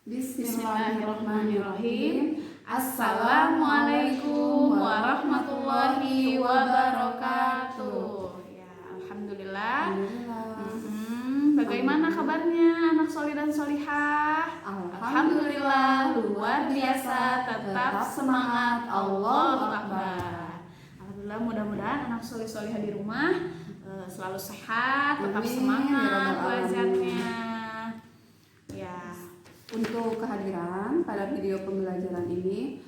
Bismillahirrahmanirrahim. Assalamualaikum warahmatullahi wabarakatuh. Ya, alhamdulillah. Bagaimana kabarnya anak solih dan solihah? Alhamdulillah luar biasa, tetap semangat, Allahu Akbar. Alhamdulillah, mudah-mudahan anak solih solihah di rumah selalu sehat, tetap semangat belajarnya. Ya. Untuk kehadiran pada video pembelajaran ini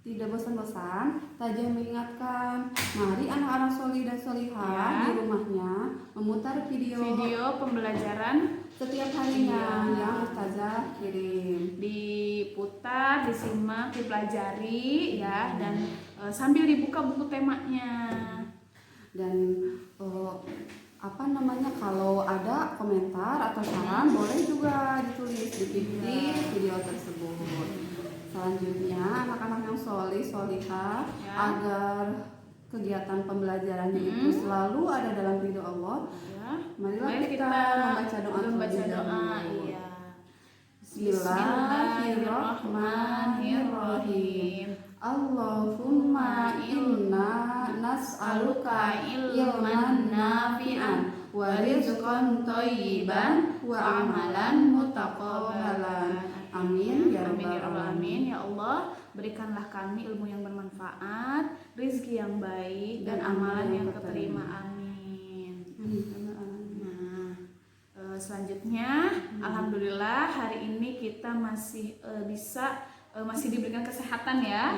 tidak bosan-bosan, Taja mengingatkan, mari anak-anak solih dan solihah di rumahnya memutar video pembelajaran setiap harinya yang Ustazah kirim. Diputar, disimak, dipelajari ya, dan sambil dibuka buku temanya. Dan kalau ada komentar atau saran boleh juga ditulis di video tersebut. Selanjutnya anak-anak yang solih solihah agar kegiatan pembelajarannya itu selalu ada dalam ridho Allah. Marilah kita membaca doa. Iya. Bismillahirrahmanirrahim. Allahumma inna nas'aluka ilman nafi'an wa rizqan thayyiban wa amalan mutaqabbalan. Amin ya rabbal alamin. Ya Allah, berikanlah kami ilmu yang bermanfaat, rezeki yang baik, dan amalan yang keterima. Amin. Nah, selanjutnya alhamdulillah hari ini kita masih masih diberikan kesehatan ya,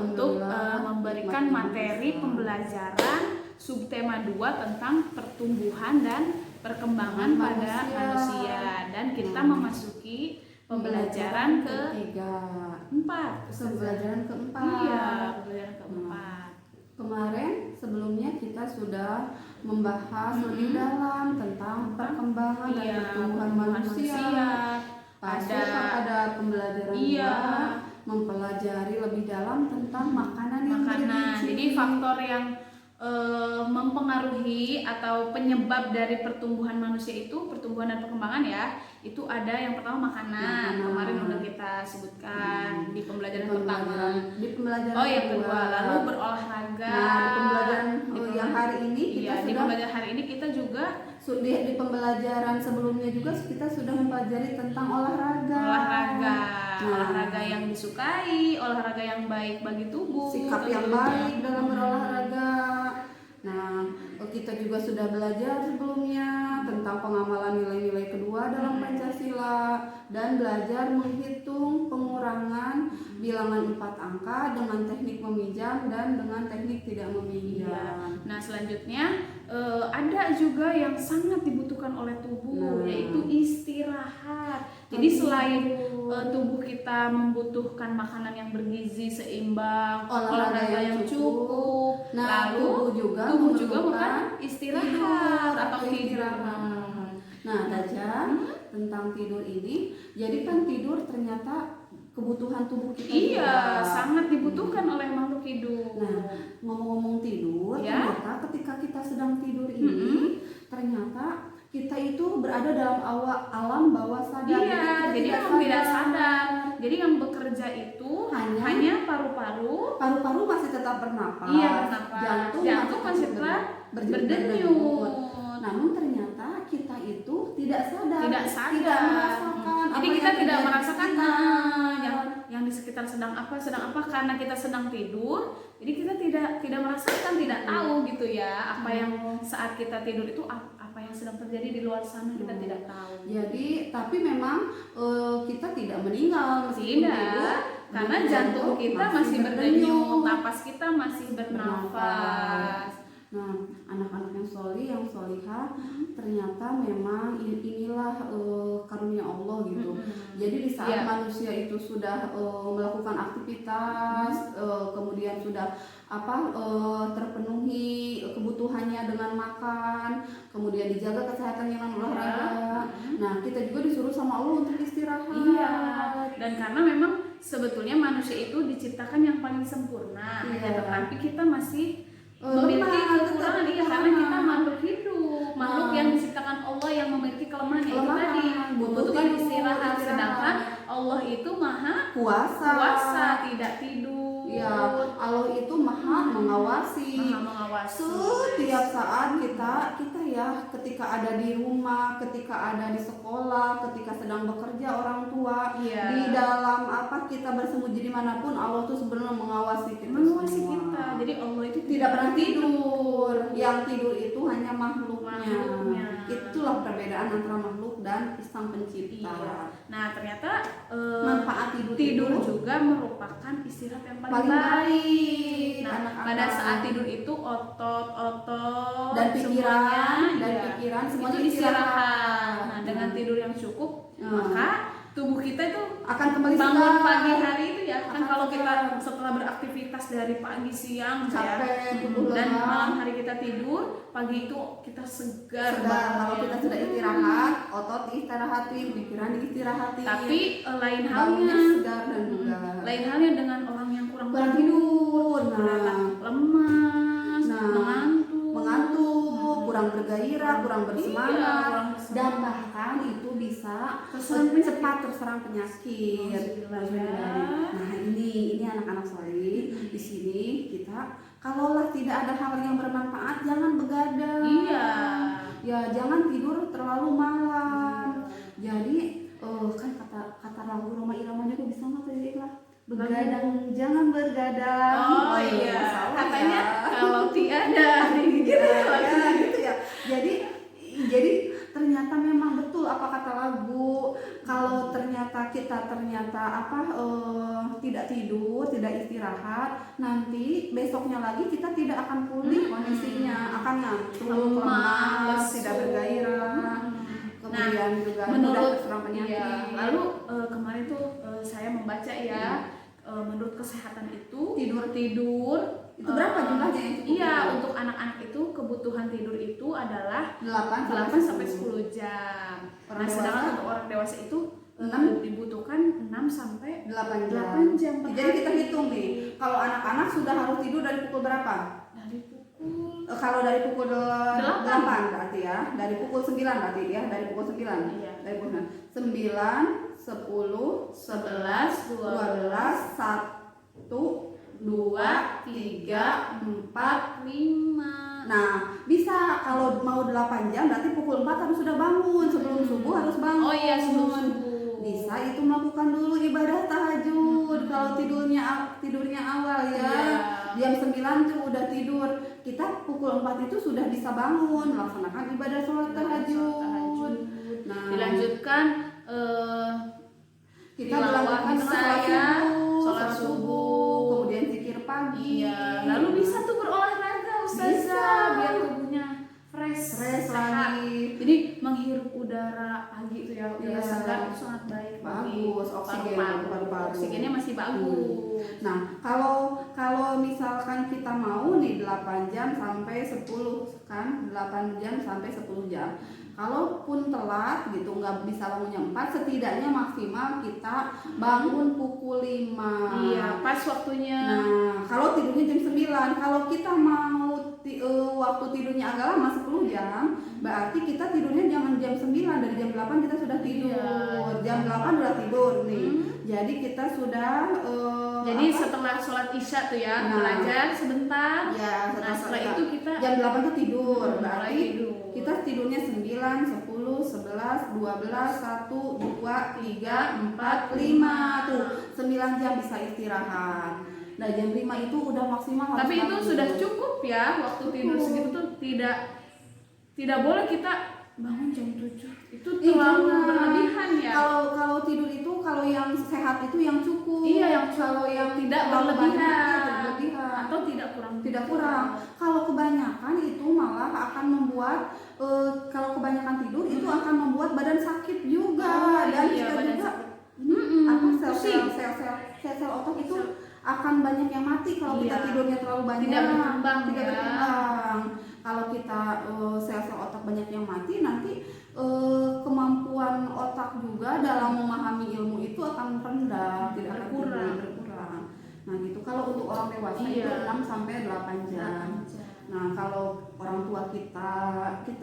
untuk memberikan materi pembelajaran subtema 2 tentang pertumbuhan dan perkembangan pada manusia, dan kita memasuki pembelajaran keempat. Pembelajaran keempat. Iya, pembelajaran keempat. Kemarin sebelumnya kita sudah membahas lebih dalam tentang perkembangan dan pertumbuhan manusia. Pada pembelajaran mempelajari lebih dalam tentang makanan yang bergizi. Jadi faktor yang mempengaruhi atau penyebab dari pertumbuhan manusia itu, pertumbuhan dan perkembangan ya, itu ada yang pertama makanan. Kemarin udah kita sebutkan di pembelajaran pertama. Di pembelajaran yang kedua, lalu berolahraga. Nah, di pembelajaran yang hari ini di pembelajaran hari ini kita juga di pembelajaran sebelumnya juga kita sudah mempelajari tentang olahraga. Olahraga yang disukai, olahraga yang baik bagi tubuh, sikap yang baik dalam berolahraga. Nah, kita juga sudah belajar sebelumnya tentang pengamalan nilai-nilai kedua dalam Pancasila dan belajar menghitung pengurangan bilangan 4 angka dengan teknik meminjam dan dengan teknik tidak meminjam. Nah, selanjutnya ada juga yang sangat dibutuhkan oleh tubuh, yaitu istirahat. Jadi selain tubuh kita membutuhkan makanan yang bergizi seimbang, olahraga yang cukup, lalu tubuh juga bukan istirahat atau tidur. Nah, Taja, tentang tidur ini, jadi kan tidur ternyata kebutuhan tubuh kita sangat dibutuhkan oleh makhluk hidup. Nah, ngomong-ngomong tidur, ternyata ketika kita sedang tidur ini, ternyata kita itu berada dalam alam bawah sadar. Jadi memang tidak sadar. Jadi yang bekerja itu hanya paru-paru masih tetap bernapas. Jantung masih tetap berdenyut. Namun ternyata kita itu tidak sadar. Merasakan. Jadi kita tidak merasakan yang di sekitar sedang apa karena kita sedang tidur. Jadi kita tidak merasakan, tidak tahu gitu ya, apa yang saat kita tidur itu apa yang sedang terjadi di luar sana, kita tidak tahu. Jadi tapi memang kita tidak meninggal karena jantung kita masih berdenyut, napas kita masih bernafas. Nah, anak-anak yang solih, yang solihah, ternyata memang inilah karunia Allah gitu. Jadi di saat manusia itu sudah melakukan aktivitas, kemudian sudah terpenuhi kebutuhannya dengan makan, kemudian dijaga kesehatannya dengan olahraga. Nah, kita juga disuruh sama Allah untuk istirahat. Dan karena memang sebetulnya manusia itu diciptakan yang paling sempurna, tetapi kita masih memiliki kekurangan karena kita makhluk hidup, makhluk yang diciptakan Allah yang memiliki kelemahan, itu tadi membutuhkan istirahat. Sedangkan Allah itu maha kuasa. tidak tidur. Ya, Allah itu maha mengawasi. Maha mengawasi. Setiap saat kita ya, ketika ada di rumah, ketika ada di sekolah, ketika sedang bekerja orang tua, Iya. di dalam kita bersembunyi dimanapun, Allah tuh sebenarnya mengawasi kita. Mengawasi semua. kita. Jadi Allah itu Tidak pernah tidur. Yang tidur itu hanya makhluknya. Makhluknya. Itulah perbedaan antara makhluk dan Sang Pencipta. Iya. Nah, ternyata Manfaat tidur itu juga merupakan istirahat yang paling paling baik. baik. Nah, Anak-anak. pada saat tidur itu otot-otot dan pikiran semuanya, semuanya itu istirahat. Nah, dengan tidur yang cukup, maka tubuh kita itu akan kembali bangun segar. pagi hari itu ya kan, Akan kalau kita segar. setelah beraktivitas dari pagi siang ya, Capek, tubuh dan lelah. malam hari kita tidur, pagi itu kita segar banget. Kalau kita sudah istirahat, otot diistirahatin, pikiran diistirahatin. Tapi lain bangunnya halnya segar dan bugar. lain halnya dengan orang yang kurang tidur. lemas, Nah, mengantuk, kurang bergairah, kurang bersemangat, Iya, kurang bersemangat. dan bahkan itu bisa cepat terserang penyakit. Alhamdulillah. Nah, ini anak-anak soleh di sini kita kalaulah tidak ada hal yang bermanfaat, jangan begadang. Iya. Ya, jangan tidur terlalu malam. Jadi kan kata lagu Roma Irama juga bisa nggak tadi lah? Begadang jangan bergadang. Oh iya, salah katanya ya. kalau tiada gitu Ya, gitu ya. Jadi ternyata memang betul apa kata lagu. Kalau ternyata kita tidak tidur, tidak istirahat, nanti besoknya lagi kita tidak akan pulih kondisinya, akan ngantuk, lemas, tidak bergairah. Kemudian juga mudah terserang penyakit. Iya. Lalu kemarin tuh saya membaca ya, menurut kesehatan itu tidur itu berapa jumlahnya yang cukup? Iya, untuk anak-anak itu kebutuhan tidur itu adalah 8 sampai 10 jam. Orang Nah, sedangkan dewasa? untuk orang dewasa itu 6? dibutuhkan 6 sampai 8 8 jam per Jadi kita hari. hitung nih, kalau anak-anak sudah harus tidur dari pukul berapa? Dari pukul Kalau dari pukul 8 8 berarti ya, dari pukul 9 berarti ya, dari pukul 9. Iya. Dari pukul 9, 10, 11, 12, 1, 2, 3, 4. 5. Nah, bisa kalau mau 8 jam berarti pukul 4 harus sudah bangun, sebelum subuh harus bangun. Oh iya, sebelum subuh. Bisa itu melakukan dulu ibadah tahajud. Kalau tidurnya awal ya. Iya. Jam 9 tuh udah tidur. Kita pukul 4 itu sudah bisa bangun, melaksanakan ibadah sholat tahajud. Nah, Dilanjutkan kita tilawah melakukan sholat subuh. subuh, kemudian zikir pagi. Iya, lalu bisa tuh berolahraga Ustazah Bisa. biar tubuhnya fresh Fresh sehat. lagi. Jadi menghirup udara pagi itu ya, udara Iya. segar itu sangat baik bagi Bagus, oksigen paru-paru. Oksigennya masih bagus. Nah, kalau misalkan kita mau nih 8 jam sampai 10 kan, 8 jam sampai 10 jam. Kalaupun telat gitu nggak bisa bangunnya 4, setidaknya maksimal kita bangun pukul 5. Iya, pas waktunya. Nah, kalau tidurnya jam 9, kalau kita mau waktu tidurnya agak lama 10 jam, berarti kita tidurnya jangan jam 9, dari jam 8 kita sudah tidur. Iya. Jam 8 udah tidur nih. Jadi kita sudah Jadi setelah sholat isya tuh ya, Nah. belajar sebentar. Ya, Nah, setelah itu kita jam 8 tuh tidur. mulai Berarti tidur. kita tidurnya 9, 10, 11, 12, 1, 2, 3, 4, 5 tuh 9 jam bisa istirahat. Nah, jam 5 itu udah maksimal harus Tapi itu bangun. sudah cukup ya, waktu tidur segitu tuh tidak boleh kita bangun jam 7. Itu terlalu jangan. berlebihan ya. Kalau tidur itu kalau yang sehat itu yang cukup. Iya, yang kalau yang tidak terlalu berlebihan. banyak, berlebihan. Atau tidak kurang. Tidak kurang. Kalau kebanyakan itu malah akan membuat kalau kebanyakan tidur itu akan membuat badan sakit juga. Dan iya, kita badan juga pusing. sel-sel otak itu akan banyak yang mati kalau kita Iya. tidurnya terlalu banyak. Tidak berkembang Tidak ya. berkembang. Kalau kita sel-sel otak banyak yang mati, nanti kemampuan otak juga dalam memahami ilmu itu akan rendah, tidak akan berkurang. Nah, gitu. Kalau untuk orang dewasa itu Iya. 6 sampai 8 jam. Nah, kalau orang tua kita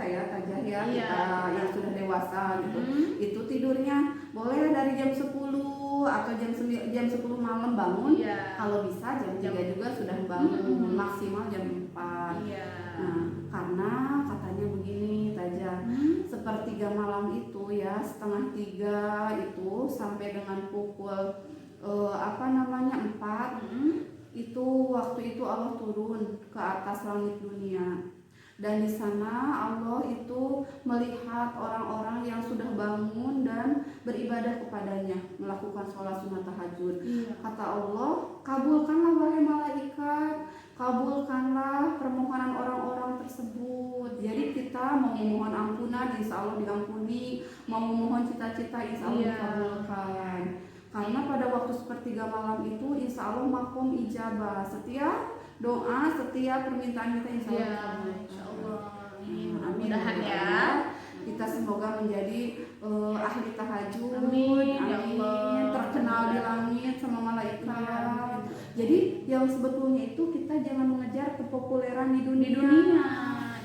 ya Tajah ya, Iya. kita yang sudah dewasa gitu, itu tidurnya boleh dari jam 10 atau jam 10 malam bangun, Iya. kalau bisa jam 3 juga sudah bangun, maksimal jam 4. Iya. Nah, karena katanya begini Taja, sepertiga malam itu ya, setengah 3 itu sampai dengan pukul 4 itu waktu itu Allah turun ke atas langit dunia. Dan di sana Allah itu melihat orang-orang yang sudah bangun dan beribadah kepadanya, melakukan sholat sunat tahajud. Kata Allah, kabulkanlah wahai malaikat, kabulkanlah permohonan orang-orang tersebut. Jadi kita mau memohon ampunan, insya Allah diampuni. Mau memohon cita-cita, insya Allah dikabulkan. Karena pada waktu sepertiga malam itu insya Allah makom ijabah. Setiap doa, setiap permintaan kita insya Allah dikabulkan. Mudah-mudahan ya. Kita semoga menjadi ahli tahajud. Amin, ya Allah. Terkenal di langit sama malaikat. Jadi yang sebetulnya itu kita jangan mengejar kepopuleran di dunia.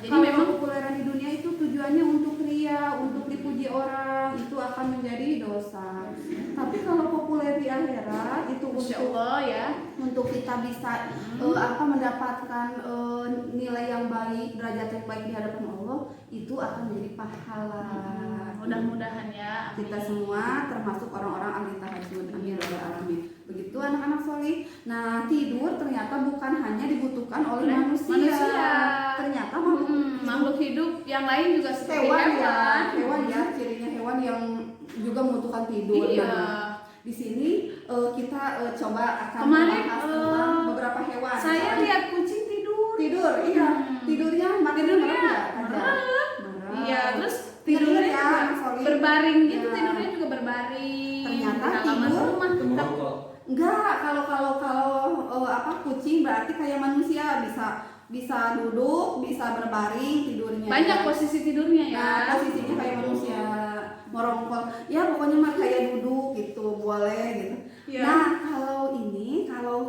Jadi kalau memang kepopuleran di dunia itu tujuannya untuk ria, untuk dipuji orang, itu akan menjadi dosa. Tapi kalau populer di akhirat itu untuk Allah ya, untuk kita bisa mendapatkan nilai yang baik, derajat yang baik di hadapan Allah, itu akan menjadi pahala. Mudah-mudahan ya. Kita semua termasuk orang-orang ahli tahajud. Amin ya rabbal alamin. Begitu anak-anak solih. Nah, tidur ternyata bukan hanya dibutuhkan oleh manusia. Ternyata makhluk hidup yang lain juga seperti hewan ya, cirinya hewan yang juga membutuhkan tidur. Iya. Di sini kita coba akan membahas tentang beberapa hewan. Saya lihat kucing tidur. Iya. Tidurnya Iya, terus tidurnya ya, berbaring gitu, tidurnya juga berbaring. Ternyata tidur enggak, kalau kucing berarti kayak manusia, bisa duduk, bisa berbaring tidurnya. Banyak posisi tidurnya ya. Nah, posisinya kayak manusia, merongkol. Ya pokoknya mah kayak duduk gitu, boleh gitu. Ya. Nah, kalau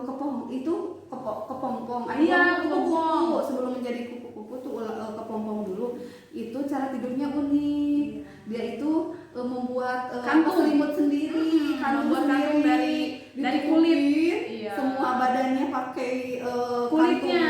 kepompong. Iya, kepompong. Sebelum menjadi kupu-kupu tuh kepompong dulu. Itu cara tidurnya unik. Dia itu membuat selimut sendiri, membuat kantung dari kulit. Iya. Semua badannya pakai kulitnya.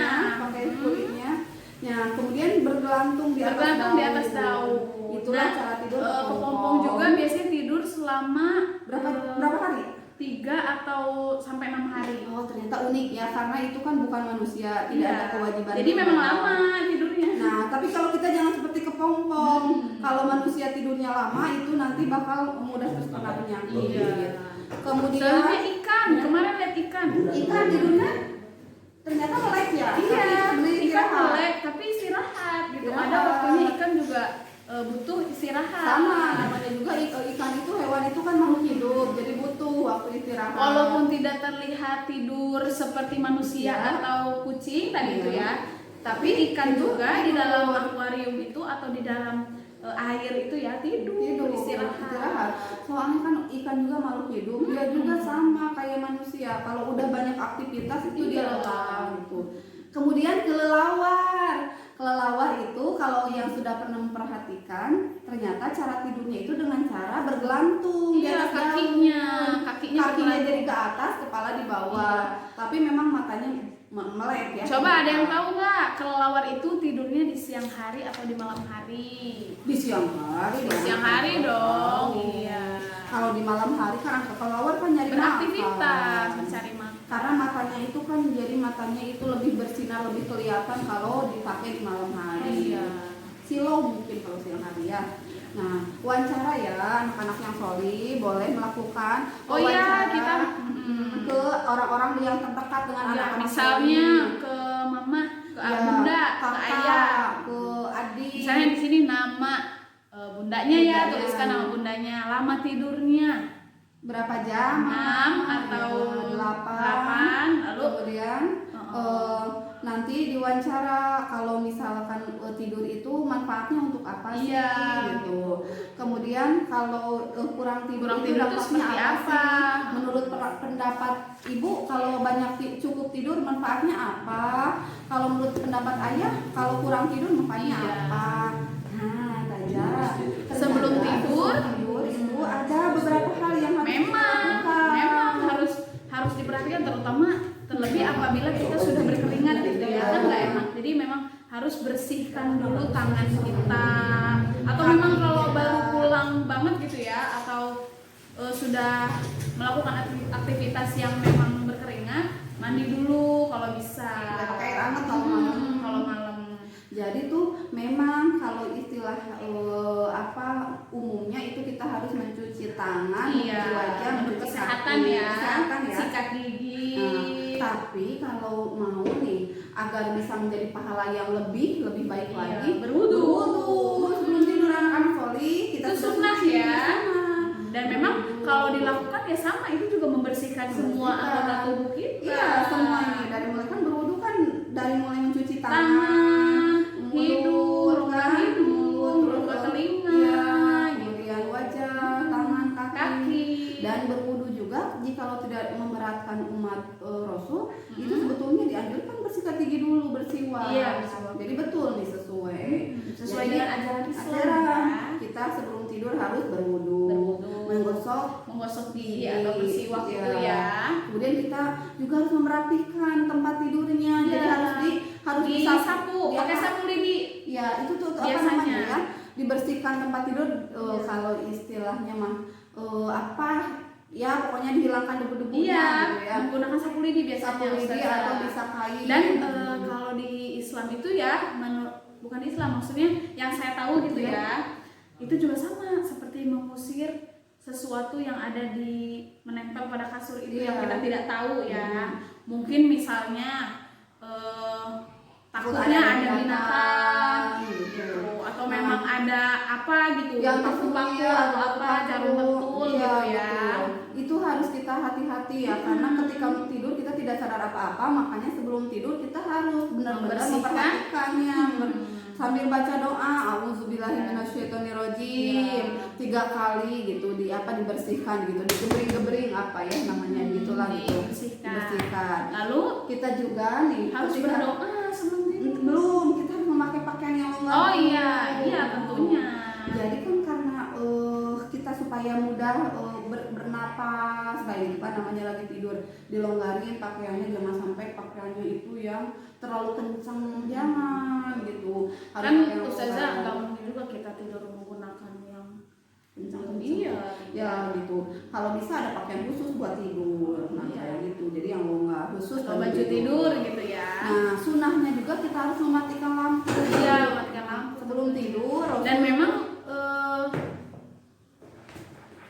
Ya, kemudian bergelantung di atas daun. Itulah cara tidur kepompong juga biasanya tidur selama berapa hari? 3 atau sampai 6 hari. Oh, ternyata unik ya, karena itu kan bukan manusia, tidak ada kewajiban. Jadi memang lama tidurnya. Nah, tapi kalau kita jangan seperti kepompong. Kalau manusia tidurnya lama itu nanti bakal mudah terkena penyakit. Iya. Kemudian soalnya ikan, kemarin lihat ikan tidurnya ternyata melek ya. Iya, ikan melek tapi istirahat gitu. Ada waktunya ikan juga butuh istirahat. Sama, namanya juga ikan itu, hewan itu kan makhluk hidup, jadi butuh waktu istirahat. Walaupun tidak terlihat tidur seperti manusia atau kucing tadi itu ya, tapi ikan juga di dalam akuarium itu atau di dalam air itu ya tidur istirahat. Soalnya kan ikan juga makhluk hidup, dia juga sama kayak manusia. Kalau udah banyak aktivitas itu dia lelah gitu. Kemudian kelelawar itu kalau yang sudah pernah memperhatikan, ternyata cara tidurnya itu dengan cara bergelantung di atas kakinya jadi ke atas, kepala di bawah. Tapi memang matanya melek ya. Coba ada yang tahu nggak kelelawar itu tidurnya di siang hari atau di malam hari? Di siang hari. Di siang hari dong. Iya. Kalau di malam hari kan kelelawar kan nyari beraktivitas, mencari makan. Karena matanya itu kan jadi matanya itu lebih bersinar, lebih kelihatan kalau dipakai di malam hari. Iya. Silau mungkin kalau siang hari ya. Nah, wawancara ya anak-anak yang solih boleh melakukan wawancara kita ke orang-orang yang terdekat dengan anak-anak. Misalnya ke mama, ke bunda, ke ayah, ke adik. Misalnya di sini nama bundanya ya, tuliskan nama bundanya, lama tidurnya berapa jam? 6 atau 8. Lalu kemudian nanti diwawancara kalau misalkan tidur itu manfaatnya untuk apa sih gitu. Kemudian kalau kurang tidur itu dampaknya apa? Menurut pendapat ibu, kalau banyak cukup tidur manfaatnya apa? Kalau menurut pendapat ayah, kalau kurang tidur manfaatnya apa? Nah, Taja, sebelum tidur itu ada beberapa hal yang harus memang apabila kita sudah berkeringat gitu ya, kan nggak enak. Jadi memang harus bersihkan dulu tangan kita, atau memang kalau baru pulang banget gitu ya, atau sudah melakukan aktivitas yang memang berkeringat, mandi dulu kalau bisa. Pakai air hangat kalau malam. Kalau malam. Jadi tuh memang kalau istilah umumnya itu kita harus mencuci tangan, mencuci wajah, untuk mencuci kesehatan kaki, ya, kesehatan ya. sikat gigi. Tapi kalau mau nih agar bisa menjadi pahala yang lebih baik lagi, berwudu sebelum tidur anak-anak voli kita itu sunnah ya. Dan memang Berwudu. kalau dilakukan ya sama, itu juga membersihkan semua anggota tubuh kita. Iya, semua ini dari mulai kan berwudu kan dari mulai mencuci tangan, Tangan, hidung, rongga hidung, rongga telinga, iya, kemudian wajah, tangan, kaki. Dan berwudu juga jikalau tidak memberatkan umat Rasul, itu sebetulnya dianjurkan bersikat gigi dulu, bersiwak. Iya, bersiwak. Jadi betul nih sesuai sesuai Jadi, dengan ajaran Islam ajaran. ya. Kita sebelum tidur harus berwudu, menggosok gigi atau bersiwak iya. itu ya. Kemudian kita juga harus memerapikan tempat tidurnya, Iya. jadi harus disapu, ya, pakai sapu lidi. Ya itu tuh apa Biasanya. namanya ya, dibersihkan tempat tidur. Kalau istilahnya mah ya pokoknya dihilangkan debu-debunya Iya, gitu ya. menggunakan sapu lidi biasanya. Sapu lidi Ustazah. atau bisa kain. Dan kalau di Islam itu ya, bukan Islam, maksudnya yang saya tahu gitu ya, itu juga sama seperti mengusir sesuatu yang ada di menempel pada kasur itu yang kita tidak tahu ya. Mungkin misalnya takutnya ada binatang gitu, atau memang ada apa gitu, yang paku-paku atau apa, jarum betul gitu ya. betul. Itu harus kita hati-hati ya, karena ketika tidur kita tidak sadar apa-apa, makanya sebelum tidur kita harus benar-benar memperhatikannya. Sambil baca doa auzubillahiminasyaitonirrajim 3 kali gitu, dibersihkan gitu, digebring-gebring apa ya namanya gitulah gitu, dibersihkan. Lalu kita juga nih harus berdoa sebelum tidur. Belum, kita harus memakai pakaian yang longgar. Oh iya tentunya. Jadi kan karena kita supaya mudah bernapas kayak gitu kan, namanya lagi tidur, dilonggarin pakaiannya, jangan sampai pakaiannya itu yang terlalu kencang, jangan gitu. Kan Ustazah nggak mungkin juga kita tidur menggunakan yang kencang. Iya Ya gitu. Kalau bisa ada pakaian khusus buat tidur, kayak gitu. Jadi yang longgar khusus atau baju tidur gitu ya. Nah, sunahnya juga kita harus mematikan lampu. Iya, mematikan lampu sebelum tidur. Dan memang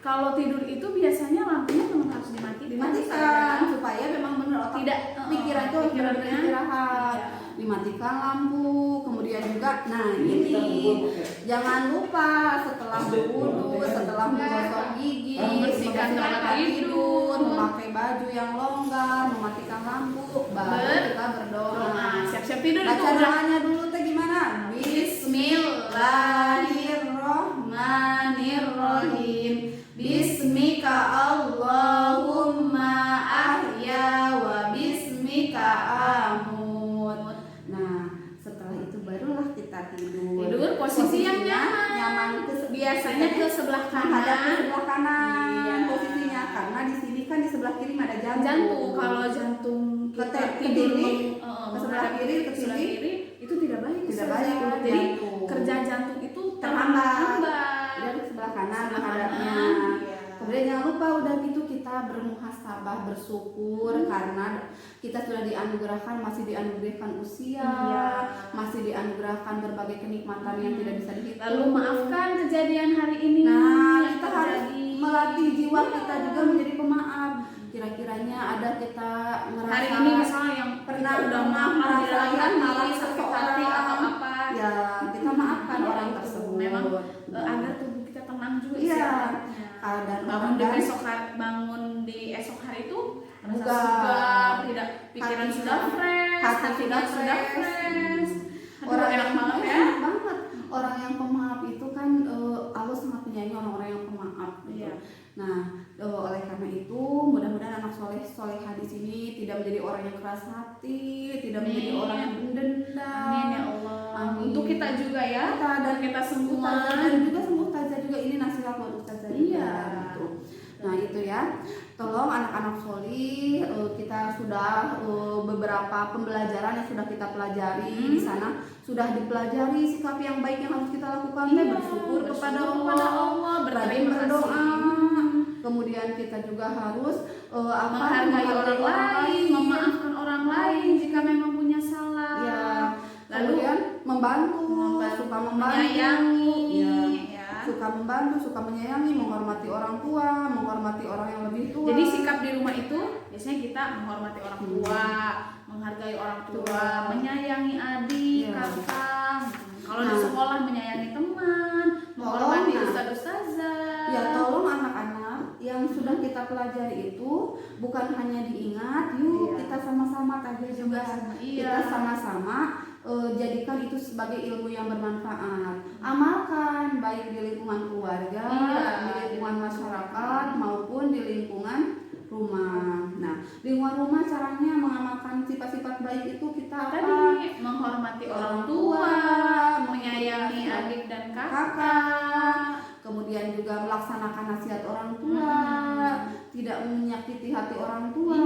kalau tidur itu biasanya lampunya memang harus dimatikan supaya memang benar otak tidak pikiran itu harus benar-benar istirahat. Iya. Dimatikan lampu, kemudian juga ini jangan lupa setelah berwudu, setelah menggosok gigi, membersihkan tempat tidur, memakai baju yang longgar, mematikan lampu, baru kita berdoa. Siap-siap tidur. Baca doanya dulu teh gimana? Bismillahirrohmanirrohim. Bismika Allahumma ahya wa bismika amut. Nah, setelah itu barulah kita tidur. Tidur posisi yang nyaman. Biasanya ke sebelah kanan. Menghadap ke sebelah kanan. Iya. Posisinya karena di sini kan di sebelah kiri ada jantung. Jantung, kalau jantung kita tidur ke sebelah kiri, ke sini itu tidak baik. Tidak baik untuk Jadi jantung. kerja jantung itu terhambat. Dari sebelah kanan menghadapnya. Kemudian jangan lupa udah gitu kita bermuhasabah, bersyukur karena kita sudah masih dianugerahkan usia, masih dianugerahkan berbagai kenikmatan yang tidak bisa dihitung. Lalu maafkan kejadian hari ini. Nah, kita harus melatih jiwa kita juga menjadi pemaaf. Kira-kiranya ada kita ngerasa hari ini misalnya yang pernah udah merasakan marah sakit hati atau apa, ya kita maafkan orang tersebut. Memang agar tubuh kita tenang juga istirahatnya. Dan bangun di esok hari itu bugar, segar, tidak pikiran hati sudah fresh, hati sudah fresh. Orang enak banget ya. Enak banget. Orang yang pemaaf itu kan Allah sangat menyayangi orang-orang yang pemaaf gitu. Iya. Nah, oleh karena itu mudah-mudahan anak solehah di sini tidak menjadi orang yang keras hati, tidak menjadi orang yang mendendam. Amin ya Allah. Amin. Untuk kita juga ya, dan kita semua. Dan juga semua ustazah juga, ini nasihat buat ustazah. Iya. Gitu. Nah itu ya, tolong anak-anak soli, kita sudah beberapa pembelajaran yang sudah kita pelajari di sana, sudah dipelajari sikap yang baik yang harus kita lakukan, bersyukur kepada Allah, rajin berdoa, kemudian kita juga harus menghargai orang lain, memaafkan orang lain jika memang punya salah. Ya, lalu kemudian membantu, suka membantu, menyayangi, suka membantu, suka menyayangi, menghormati orang tua, menghormati orang yang lebih tua. Jadi sikap di rumah itu biasanya kita menghormati orang tua, menghargai orang tua, menyayangi adik, kakak. Kalau di sekolah menyayangi teman, menghormati ustaz-ustazah. Ya, tolong anak-anak yang sudah kita pelajari itu bukan hanya diingat, yuk kita sama-sama kaji juga, kita sama-sama jadikan itu sebagai ilmu yang bermanfaat. Amalkan baik di lingkungan keluarga, di lingkungan masyarakat maupun di lingkungan rumah. Nah, lingkungan rumah caranya mengamalkan sifat-sifat baik itu kita tadi menghormati orang tua, menyayangi adik dan kakak, kemudian juga melaksanakan nasihat orang tua, tidak menyakiti hati orang tua,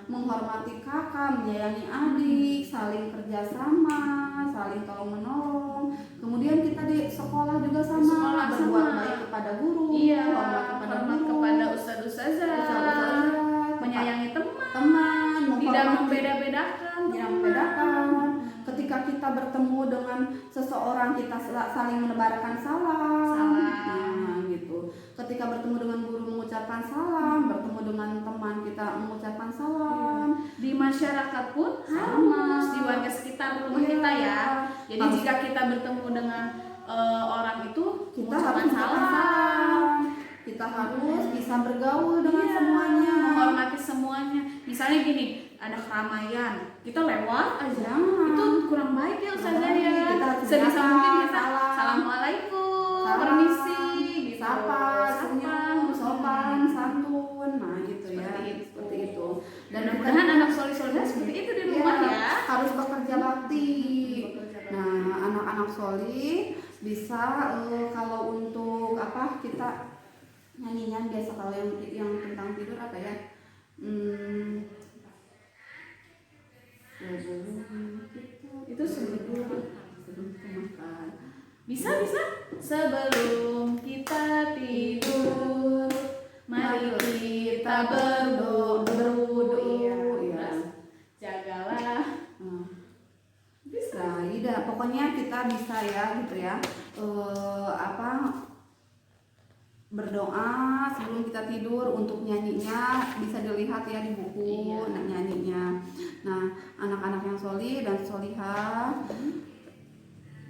menghormati kakak, menyayangi adik, saling kerjasama, saling tolong menolong. Kemudian kita di sekolah juga sama, berbuat baik kepada guru, hormat kepada ustaz-ustazah, menyayangi teman, tidak membeda-bedakan. Ketika kita bertemu dengan seseorang, kita saling menebarkan salam. Nah, gitu. Ketika bertemu dengan guru mengucapkan salam, bertemu dengan teman kita mengucapkan salam. Di masyarakat pun harus, di warga sekitar rumah kita ya. Jadi jika kita bertemu dengan orang itu, kita harus salam. Kita harus bisa bergaul dengan semuanya, menghormati semuanya. Misalnya gini, ada keramaian, kita lewat aja, itu kurang baik ya ustazah ya. Sebisa mungkin kita assalamualaikum, permisi, sapa, senyum, sopan, santun, nah gitu ya, seperti itu. Dan mudah-mudahan anak solih-solihah seperti itu di rumah ya. Harus bekerja bakti. Nah, anak-anak solih bisa kalau untuk apa kita nyanyian biasa, kalau yang tentang tidur apa ya? Itu sebelum makan. Bisa sebelum kita tidur mari kita berwudu, jagalah. Bisa, pokoknya kita bisa ya gitu ya. Berdoa sebelum kita tidur. Untuk nyanyinya bisa dilihat ya di buku, nyanyinya. Nah, anak-anak yang solih dan solihah,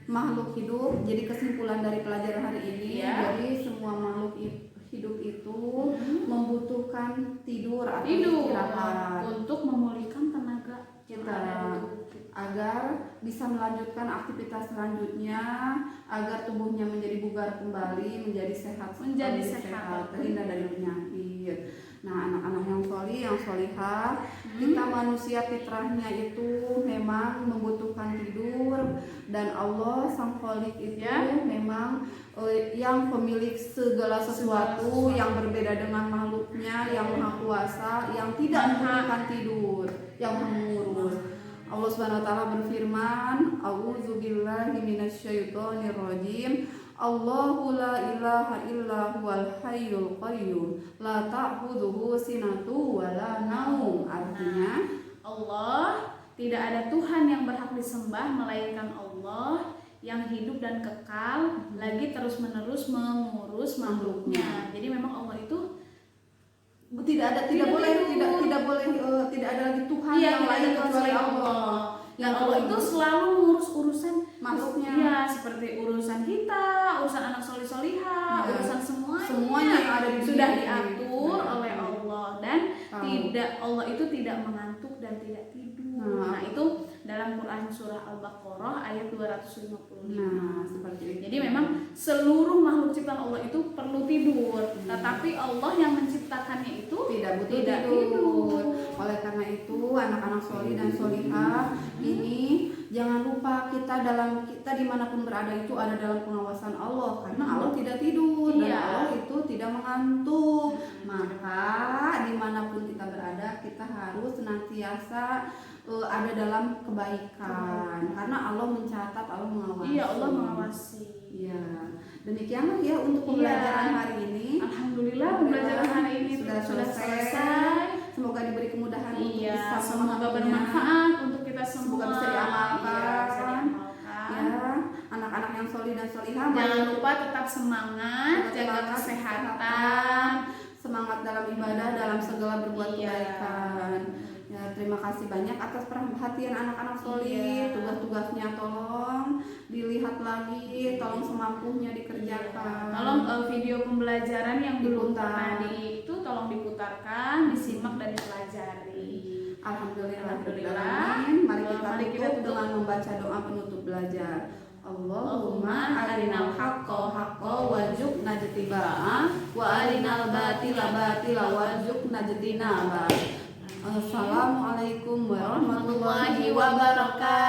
makhluk hidup. Jadi kesimpulan dari pelajaran hari ini, jadi semua makhluk hidup itu membutuhkan tidur atau istirahat untuk memulihkan tenaga kita, agar bisa melanjutkan aktivitas selanjutnya, agar tubuhnya menjadi bugar kembali, menjadi sehat, terhindar dari penyakit. Nah, anak-anak yang solih, yang solihah, kita manusia fitrahnya itu memang membutuhkan tidur, dan Allah sang Khalik itu memang yang pemilik segala sesuatu, yang berbeda dengan makhluknya, yang maha kuasa, yang tidak membutuhkan tidur, yang mengurus. Allah Subhanahu wa taala berfirman, A'udzubillahi minasyaitonirrajim. Allahu la ilaha illa huwal hayyul qayyum la ta'khudhuhu sinatu wa la naum. Artinya, Allah tidak ada Tuhan yang berhak disembah melainkan Allah yang hidup dan kekal, lagi terus-menerus mengurus makhluknya. Jadi memang Allah itu tidak ada lagi Tuhan yang lain kecuali Allah. Dan Allah itu selalu mengurus urusan makhluknya. Ya, seperti urusan kita, urusan anak solih-solihah, urusan semuanya yang ada di sudah diatur oleh Allah, dan Allah itu tidak mengantuk dan tidak tidur. Nah, itu dalam Quran surah Al-Baqarah ayat 255. Nah, seperti itu. Jadi memang seluruh makhluk ciptaan Allah itu perlu tidur, tetapi Allah yang menciptakannya itu tidak butuh tidur. Oleh karena itu anak-anak sholih dan sholihah ini jangan lupa kita dimanapun berada itu ada dalam pengawasan Allah, karena Allah tidak tidur dan Iya. Allah itu tidak mengantuk. Maka dimanapun kita berada kita harus senantiasa ada dalam kebaikan, karena Allah mencatat, Allah mengawasi. Iya, Allah mengawasi. Ya, demikianlah ya untuk pembelajaran hari ini. Alhamdulillah pembelajaran hari ini sudah selesai. Semoga diberi kemudahan untuk Iya, bisa semoga memahaminya. bermanfaat untuk kita semua. Semoga bisa diamalkan. Iya, bisa diamalkan. Ya, anak-anak yang sholih dan sholihah, Jangan lupa tetap semangat, jaga kesehatan. semangat dalam ibadah, dalam segala berbuat Iya. kebaikan. Ya, terima kasih banyak atas perhatian anak-anak sholih. Iya. Tugas-tugasnya tolong dilihat lagi, tolong semampunya dikerjakan. Tolong video pembelajaran yang belum Diputar. pernah itu tolong diputarkan, disimak dan dipelajari. Alhamdulillah. Alhamdulillah. Mari kita Mari kita tutup tutup. dengan membaca doa penutup belajar. Allahumma arinal haqqo haqqo warzuqna ittiba'ah wa arinal batila batila warzuqna ijtinabah. Assalamualaikum warahmatullahi wabarakatuh.